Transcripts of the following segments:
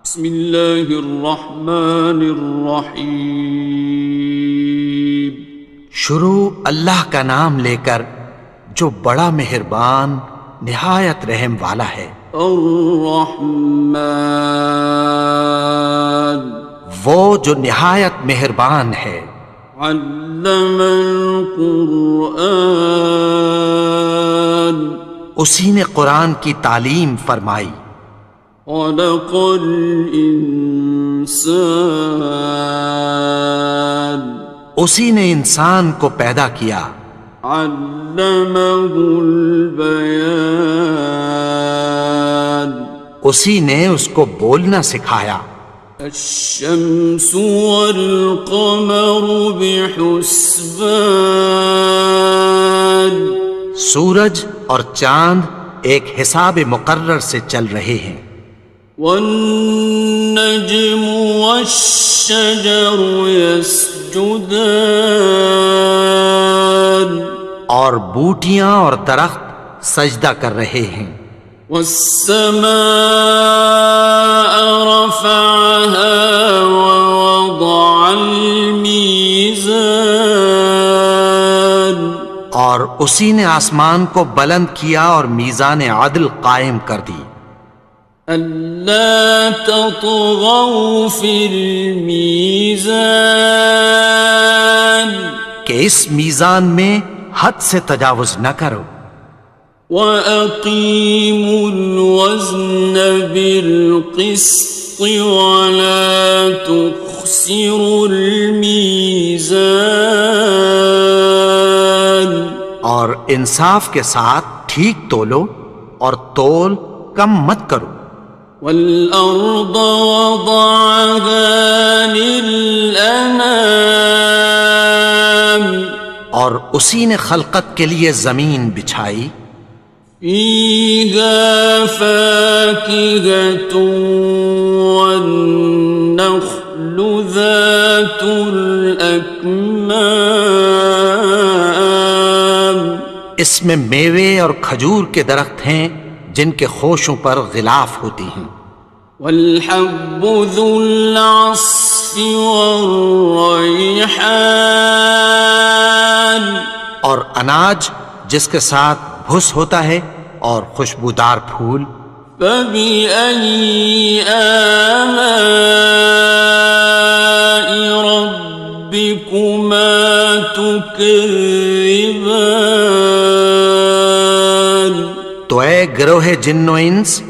بسم اللہ الرحمن الرحیم۔ شروع اللہ کا نام لے کر جو بڑا مہربان نہایت رحم والا ہے۔ الرحمن، وہ جو نہایت مہربان ہے۔ علم القرآن، اسی نے قرآن کی تعلیم فرمائی۔ خلق الانسان، اسی نے انسان کو پیدا کیا۔ علمہ البیان، اسی نے اس کو بولنا سکھایا۔ الشمس والقمر بحسبان، سورج اور چاند ایک حساب مقرر سے چل رہے ہیں۔ والنجم والشجر يسجدان، اور بوٹیاں اور درخت سجدہ کر رہے ہیں۔ والسماء رفعها ووضع الميزان، اور اسی نے آسمان کو بلند کیا اور میزان عدل قائم کر دی۔ ألا تطغوا في الميزان، کہ اس میزان میں حد سے تجاوز نہ کرو۔ وَأَقِيمُوا الْوَزْنَ بِالْقِسْطِ وَلَا تُخْسِرُوا الْمِيزَانَ، اور انصاف کے ساتھ ٹھیک تولو اور تول کم مت کرو۔ وَالْأَرْضَ وَضَعَهَا لِلْأَنَامِ، اور اسی نے خلقت کے لیے زمین بچھائی۔ فِيهَا فَاكِهَةٌ وَالنَّخْلُ ذَاتُ الْأَكْمَامِ، اس میں میوے اور کھجور کے درخت ہیں جن کے خوشوں پر غلاف ہوتی ہیں۔ وَالْحَبُّ ذُو الْعَصْفِ وَالرَّيْحَانِ، اور اناج جس کے ساتھ بھس ہوتا ہے اور خوشبودار پھول۔ فَبِأَيِّ آلَاءِ رَبِّكُمَا تُكَذِّبَانِ، تو اے گروہ جن و انس،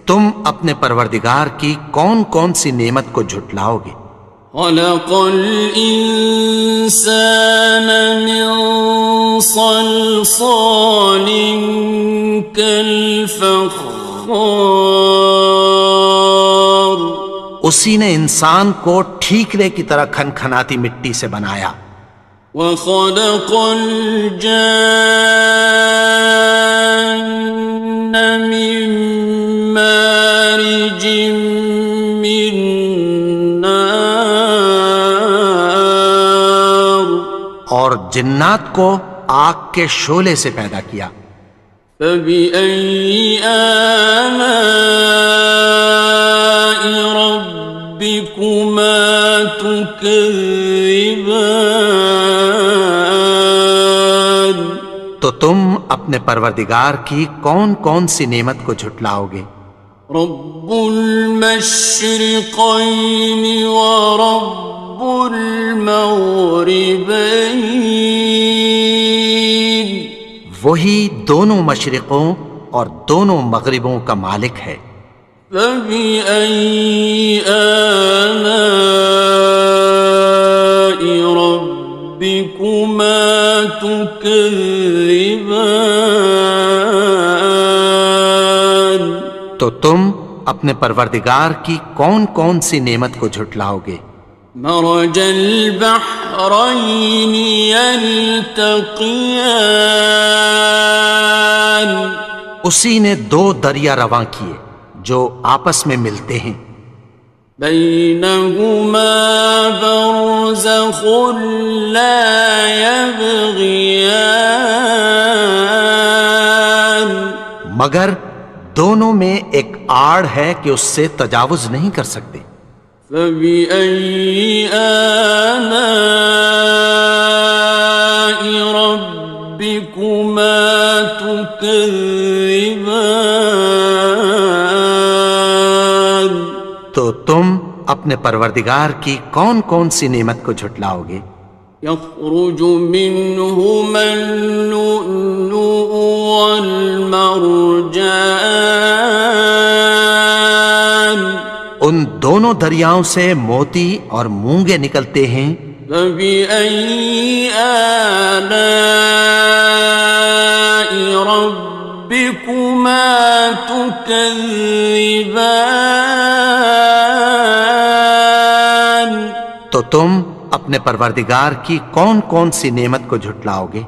تم اپنے پروردگار کی کون کون سی نعمت کو جھٹلاؤ گے؟ خَلَقَ الْإِنسَانَ مِنْ صَلْصَالٍ كَالْفَخَّارِ، اسی نے انسان کو ٹھیکرے کی طرح کھنکھناتی مٹی سے بنایا۔ وَخَلَقَ الْجَانَّ مِن مَّارِجٍ مِّن نَّارٍ، اور جنات کو آگ کے شعلے سے پیدا کیا۔ فَبِأَيِّ آلَاءِ رَبِّكُمَا تُكَذِّبَانِ، تو تم اپنے پروردگار کی کون کون سی نعمت کو جھٹلاؤ گے؟ رب المشرقین ورب المغربین، وہی دونوں مشرقوں اور دونوں مغربوں کا مالک ہے۔ فَبِأَيِّ آلَاءِ رَبِّكُمَا تُكَذِّبَانِ، تو تم اپنے پروردگار کی کون کون سی نعمت کو جھٹلاؤ گے؟ مرج البحرین یلتقیان، اسی نے دو دریا رواں کیے جو آپس میں ملتے ہیں۔ بینہما برزخ لا یبغیان، مگر دونوں میں ایک آڑ ہے کہ اس سے تجاوز نہیں کر سکتے۔ فبأي آلاء ربكما تكذبان؟ تو تم اپنے پروردگار کی کون کون سی نعمت کو جھٹلاؤ گے؟ يخرج منهما اللؤلؤ والمرجان ان دونوں دریاؤں سے موتی اور مونگے نکلتے ہیں۔ فبأي آلاء ربكما تكذبان؟ تو تم اپنے پروردگار کی کون کون سی نعمت کو جھٹلاؤ گے؟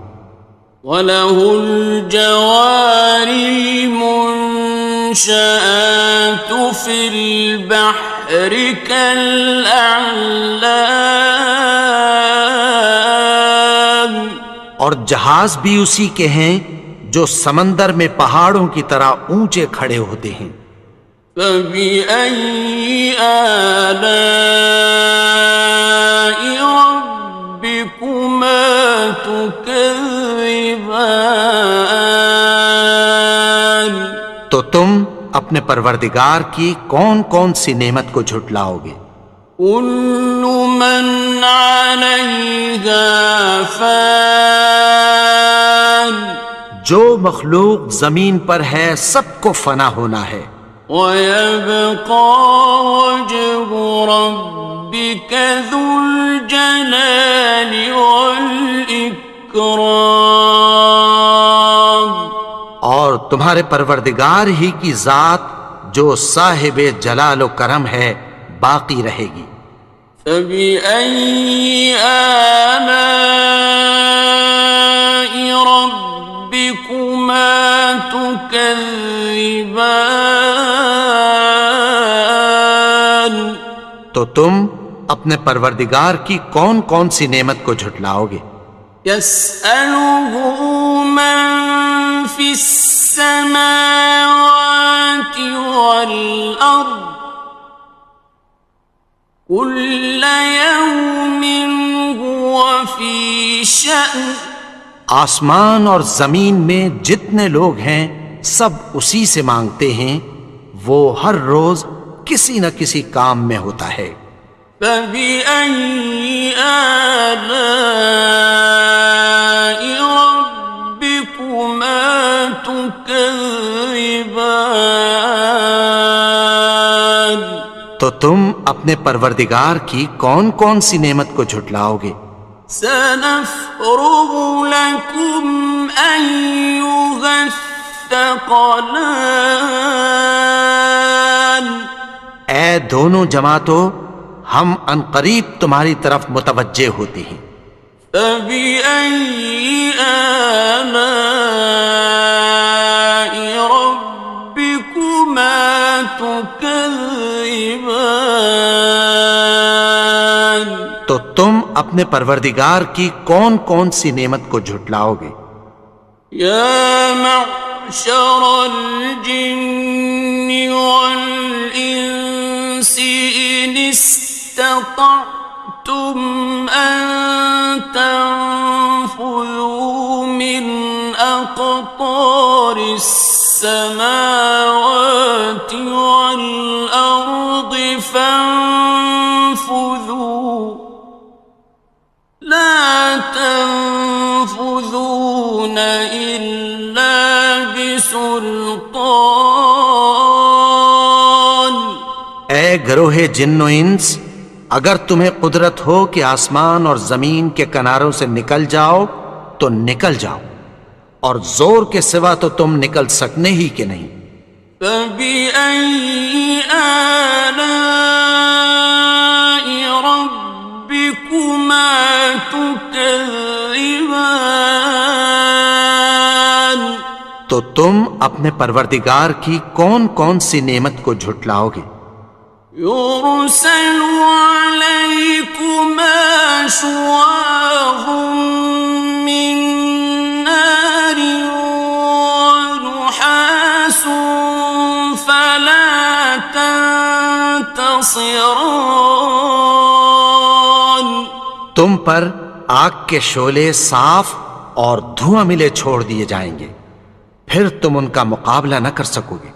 وَلَهُ الْجَوَارِ الْمُنشَآتُ فِي الْبَحْرِ كَالْأَعْلَامِ، اور جہاز بھی اسی کے ہیں جو سمندر میں پہاڑوں کی طرح اونچے کھڑے ہوتے ہیں۔ فَبِأَيِّ آلَاءِ رَبِّكُمَا تُكَذِّبَانِ؟ تو تم اپنے پروردگار کی کون کون سی نعمت کو جھٹلاؤ گے؟ كُلُّ مَنْ عَلَيْهَا فَانٍ، جو مخلوق زمین پر ہے سب کو فنا ہونا ہے۔ وَيَبْقَى وَجْهُ رَبِّكَ ذُو الْجَلَالِ وَالْإِكْرَامِ، اور تمہارے پروردگار ہی کی ذات جو صاحب جلال و کرم ہے باقی رہے گی۔ فَبِأَيِّ آلَاءِ رَبِّكُمَا تُكَذِّبَانِ؟ تو تم اپنے پروردگار کی کون کون سی نعمت کو جھٹلاؤ گے؟ يَسْأَلُهُ مَن فِي السَّمَاوَاتِ وَالْأَرْضِ كُلَّ يَوْمٍ هُوَ فِي شَأْنٍ، آسمان اور زمین میں جتنے لوگ ہیں سب اسی سے مانگتے ہیں، وہ ہر روز کسی نہ کسی کام میں ہوتا ہے۔ فَبِأَيِّ آلَاءِ رَبِّكُمَا تُكَذِّبَانِ؟ تو تم اپنے پروردگار کی کون کون سی نعمت کو جھٹلاؤ گے؟ سَنَفْرُغُ لَكُمْ أَيُّهَ الثَّقَلَانِ؟ اے دونوں جماعتوں، ہم عنقریب تمہاری طرف متوجہ ہوتے ہیں۔ فَبِأَيِّ آلَاءِ رَبِّكُمَا تُكَذِّبَانِ؟ تو تم اپنے پروردگار کی کون کون سی نعمت کو جھٹلاؤ گے؟ يَا مَعْشَرَ الْجِنِّ وَالْإِنسِ إِنِ اسْتَطَعْتُمْ أَن تَنفُذُوا مِنْ أَقْطَارِ السَّمَاوَاتِ وَالْأَرْضِ فَانفُذُوا لَا تَنفُذُونَ إِلَّا بِسُلْطَانٍ۔ اے گروہ جن و انس، اگر تمہیں قدرت ہو کہ آسمان اور زمین کے کناروں سے نکل جاؤ تو نکل جاؤ، اور زور کے سوا تو تم نکل سکنے ہی کہ نہیں۔ فَبِأَيِّ آلَاءِ رَبِّكُمَا تُكَذِّبَانِ؟ تو تم اپنے پروردگار کی کون کون سی نعمت کو جھٹلاؤ گے؟ يُرْسَلُ عَلَيْكُمَا شُوَاظٌ مِّن نَّارٍ وَنُحَاسٌ فَلَا خاسران. تم پر آگ کے شعلے صاف اور دھواں ملے چھوڑ دیے جائیں گے، پھر تم ان کا مقابلہ نہ کر سکو گے۔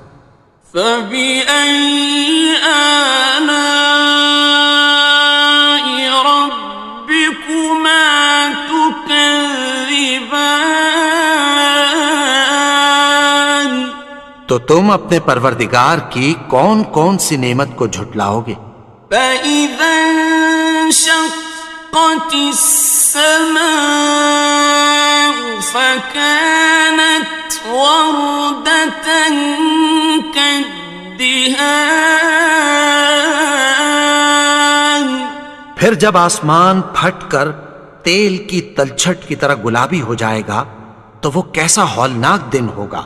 فَبِأَيِّ آلَاءِ رَبِّكُمَا تُكَذِّبَانِ. تو تم اپنے پروردگار کی کون کون سی نعمت کو جھٹلاؤ گے؟ فَإِذَا انشَقَّتِ السَّمَاءُ فَكَانَتْ وَرْدَةً كَالدِّهَانِ. پھر جب آسمان پھٹ کر تیل کی تلچھٹ کی طرح گلابی ہو جائے گا تو وہ کیسا ہولناک دن ہوگا۔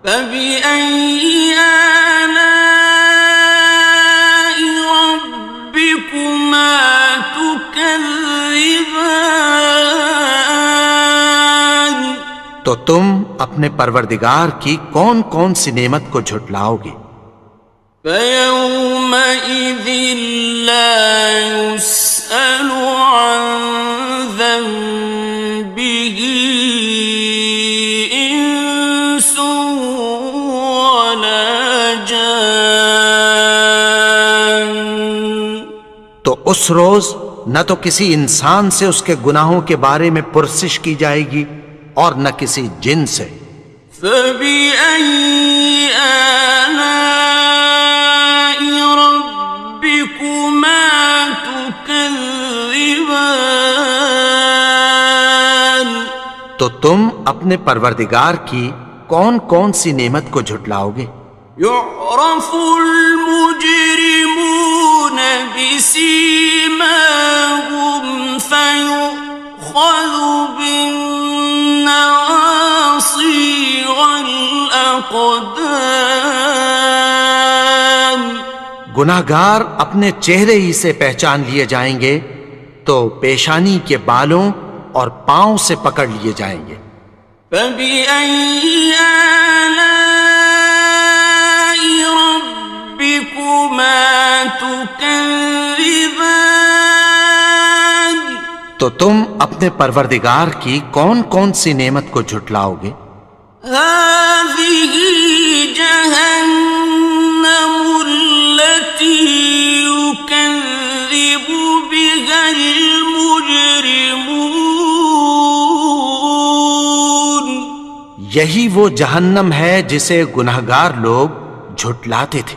فَبِأَيِّ آلَاءِ رَبِّكُمَا تُكَذِّبَانِ. تو تم اپنے پروردگار کی کون کون سی نعمت کو جھٹلاؤ گے؟ فَيَوْمَئِذٍ لَا يُسْأَلُ عَنْ ذَنبِهِ إِنسٌ وَلَا جَانٌ. تو اس روز نہ تو کسی انسان سے اس کے گناہوں کے بارے میں پرسش کی جائے گی اور نہ کسی جن سے۔ فَبِأَيِّ آلَاءِ رَبِّكُمَا تُكَذِّبَانِ. تو تم اپنے پروردگار کی کون کون سی نعمت کو جھٹلاؤ گے؟ يُعْرَفُ الْمُجْرِمُونَ بِسِيمَاهُمْ فَيُؤْخَذُ بِالنَّوَاصِي وَالْأَقْدَامِ. گناہگار اپنے چہرے ہی سے پہچان لیے جائیں گے تو پیشانی کے بالوں اور پاؤں سے پکڑ لیے جائیں گے۔ فَبِأَيِّ آلَاءِ رَبِّكُمَا تُكَذِّبَانِ. تو تم اپنے پروردگار کی کون کون سی نعمت کو جھٹلاؤ گے؟ هَٰذِهِ جَهَنَّمُ الَّتِي يُكَذِّبُ بِهَا الْمُجْرِمُونَ. یہی وہ جہنم ہے جسے گناہگار لوگ جھٹلاتے تھے۔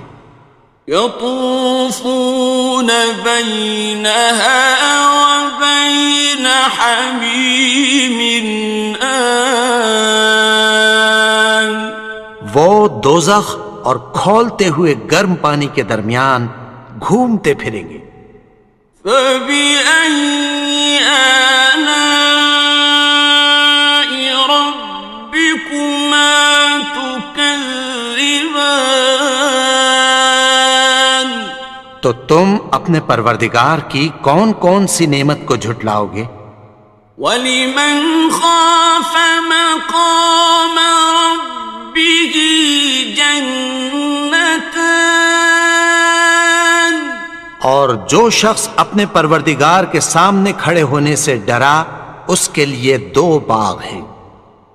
يَطُوفُونَ بَيْنَهَا وَبَيْنَ حَمِيمٍ آنٍ. وہ دوزخ اور کھولتے ہوئے گرم پانی کے درمیان گھومتے پھریں گے۔ فَبِأَيِّ آلَاءِ رَبِّكُمَا تُكَذِّبَانِ. تو تم اپنے پروردگار کی کون کون سی نعمت کو جھٹلاؤ گے؟ وَلِمَنْ خَافَ مَقَامَ رَبِّهِ جَنَّتَانِ. اور جو شخص اپنے پروردگار کے سامنے کھڑے ہونے سے ڈرا اس کے لیے دو باغ ہیں۔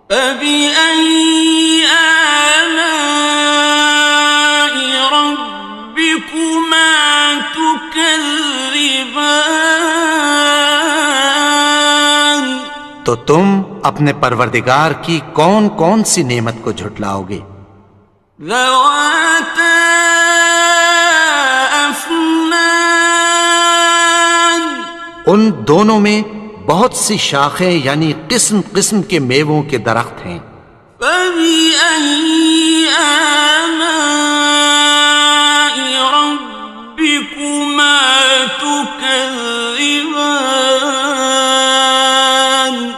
فَبِأَيِّ آلَاءِ رَبِّكُمَا تُكَذِّبَانِ. تو تم اپنے پروردگار کی کون کون سی نعمت کو جھٹلاؤ گے؟ ذَوَاتَا أَفْنَانٍ. ان دونوں میں بہت سی شاخیں یعنی قسم قسم کے میووں کے درخت ہیں۔ فَبِأَيِّ آلَاءِ رَبِّكُمَا تُكَذِّبَانِ.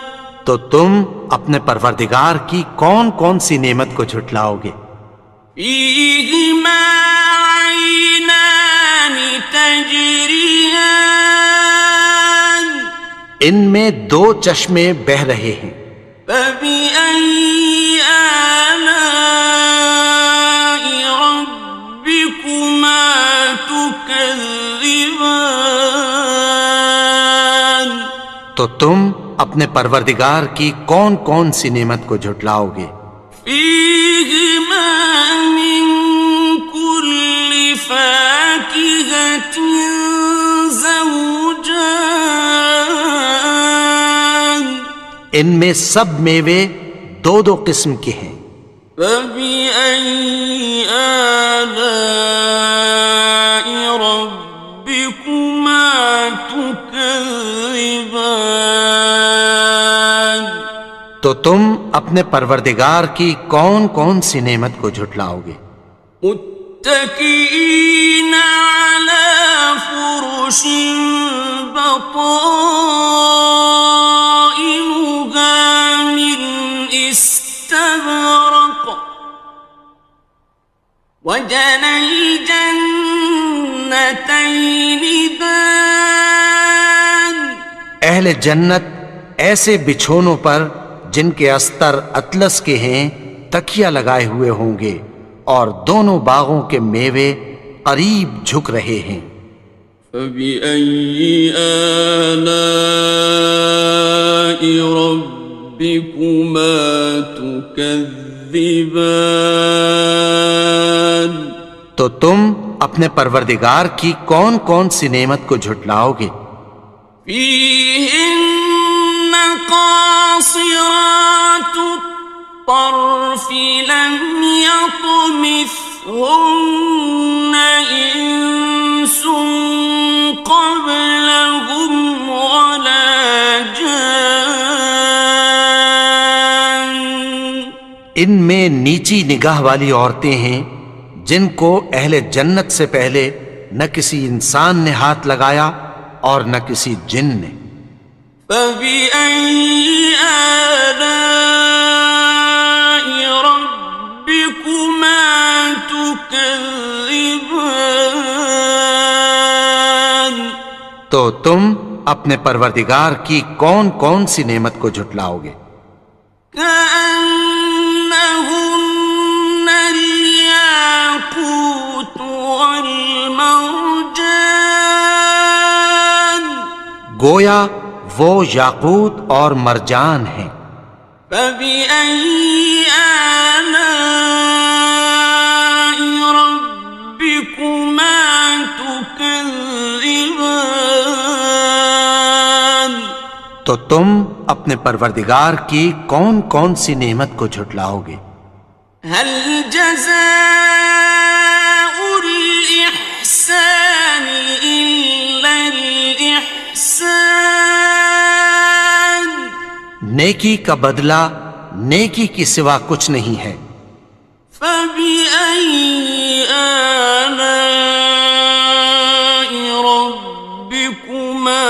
تو تم اپنے پروردگار کی کون کون سی نعمت کو جھٹلاؤ گے؟ فِيهِمَا عَيْنَانِ تَجْرِيَانِ. ان میں دو چشمے بہہ رہے ہیں۔ فَبِأَيِّ آلَاءِ رَبِّكُمَا تُكَذِّبَانِ. تو تم اپنے پروردگار کی کون کون سی نعمت کو جھٹلاؤ گے؟ فيهما من كل فاكهة زوجان ان میں سب میوے دو دو قسم کے ہیں۔ فبأي آلاء ربكما تكذبان تو تم اپنے پروردگار کی کون کون سی نعمت کو جھٹلاؤ گے؟ متكئين على فرش بطائنها من استبرق وجنى الجنتين دان اہل جنت ایسے بچھونوں پر جن کے استر اطلس کے ہیں تکیہ لگائے ہوئے ہوں گے، اور دونوں باغوں کے میوے قریب جھک رہے ہیں۔ فبأي آلاء ربكما تكذبان تو تم اپنے پروردگار کی کون کون سی نعمت کو جھٹلاؤ گے؟ فيهن قاصرات الطرف لم يطمثهن إنس قبلهم ولا جان ان میں نیچی نگاہ والی عورتیں ہیں جن کو اہل جنت سے پہلے نہ کسی انسان نے ہاتھ لگایا اور نہ کسی جن نے۔ فبأي آلاء ربكما تكذبان تو تم اپنے پروردگار کی کون کون سی نعمت کو جھٹلاؤ گے؟ كأنهن الياقوت والمرجان گویا وہ یاقوت اور مرجان ہیں۔ فبأي آلاء ربكما تكذبان تو تم اپنے پروردگار کی کون کون سی نعمت کو جھٹلاؤ گے؟ هل جزاء الإحسان إلا الإحسان نیکی کا بدلہ نیکی کی سوا کچھ نہیں ہے۔ فبأي آلاء ربكما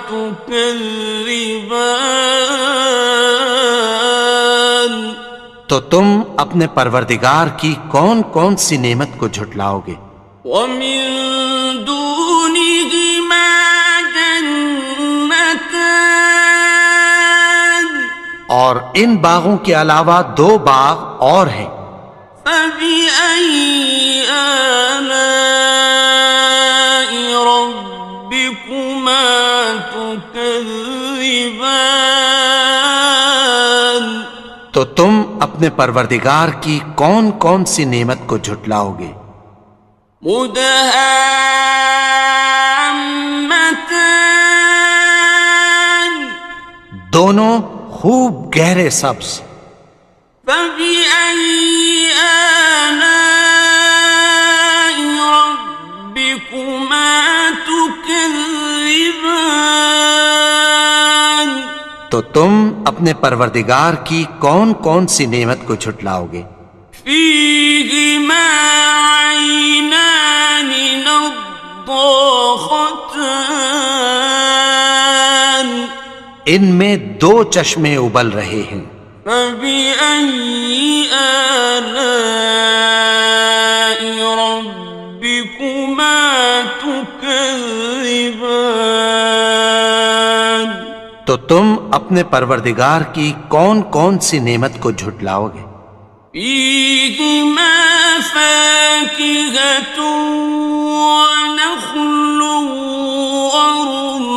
تكذبان تو تم اپنے پروردگار کی کون کون سی نعمت کو جھٹلاؤ گے؟ ومن دونهما جنتان اور ان باغوں کے علاوہ دو باغ اور ہیں۔ فبأي آلاء ربكما تكذبان تو تم اپنے پروردگار کی کون کون سی نعمت کو جھٹلاؤ گے؟ مدهامتان دونوں خوب گہرے سبز۔ فبأي آلاء ربكما تكذبان تو تم اپنے پروردگار کی کون کون سی نعمت کو جھٹلاؤ گے؟ فيهما عينان نضاختان ان میں دو چشمے ابل رہے ہیں۔ فبأي آلاء ربكما تكذبان تو تم اپنے پروردگار کی کون کون سی نعمت کو جھٹلاؤ گے؟ فيهما فاكهة ونخل ورمان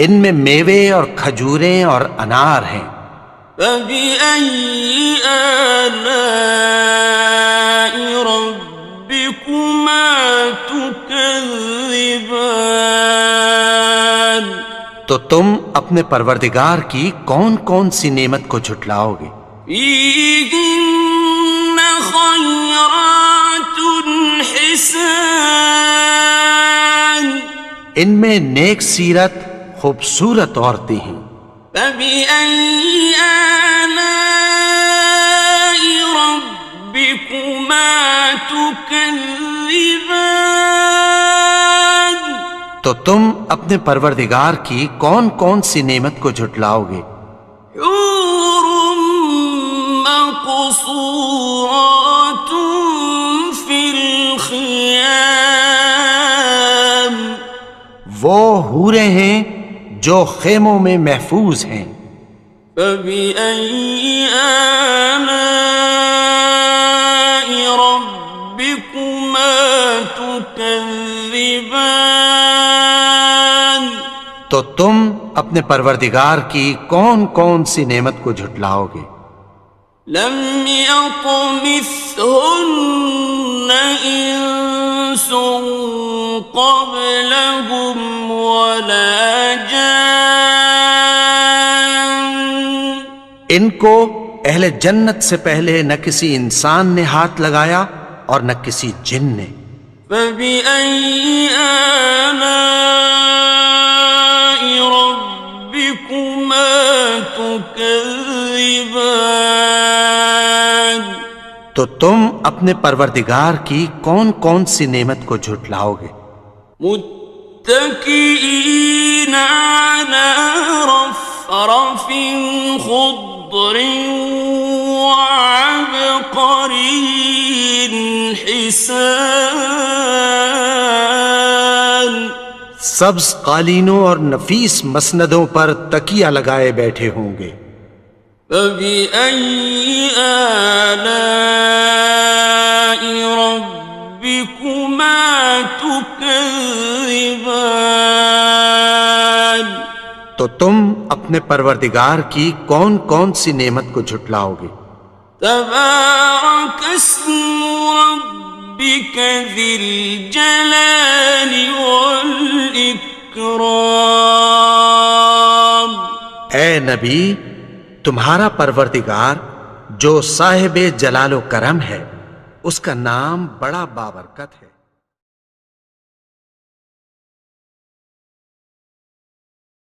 ان میں میوے اور کھجوریں اور انار ہیں۔ فبأي آلاء ربكما تكذبان؟ تو تم اپنے پروردگار کی کون کون سی نعمت کو جھٹلاؤ گے؟ فيهن خيرات حسان، ان میں نیک سیرت خوبصورت عورتیں ہیں۔ فبأي آلاء ربكما تكذبان؟ تو تم اپنے پروردگار کی کون کون سی نعمت کو جھٹلاؤ گے؟ حور مقصورات في الخيام، وہ حوریں ہیں جو خیموں میں محفوظ ہیں۔ فبأي آلاء ربكما تكذبان؟ تو تم اپنے پروردگار کی کون کون سی نعمت کو جھٹلاؤ گے؟ لم يطمثهن إنس قبلهم ولا جان، ان کو اہل جنت سے پہلے نہ کسی انسان نے ہاتھ لگایا اور نہ کسی جن نے۔ فبأي آلاء ربكما تكذبان؟ تو تم اپنے پروردگار کی کون کون سی نعمت کو جھٹلاؤ گے؟ متكئين على رفرف خضر وعبقري حسان، سبز قالینوں اور نفیس مسندوں پر تکیہ لگائے بیٹھے ہوں گے۔ فبأي آلاء ربكما تكذبان؟ تو تم اپنے پروردگار کی کون کون سی نعمت کو جھٹلاؤ گے؟ تبارك اسم ربك ذي الجلال والإكرام۔ اے نبی، تمہارا پروردگار جو صاحب جلال و کرم ہے، اس کا نام بڑا بابرکت ہے۔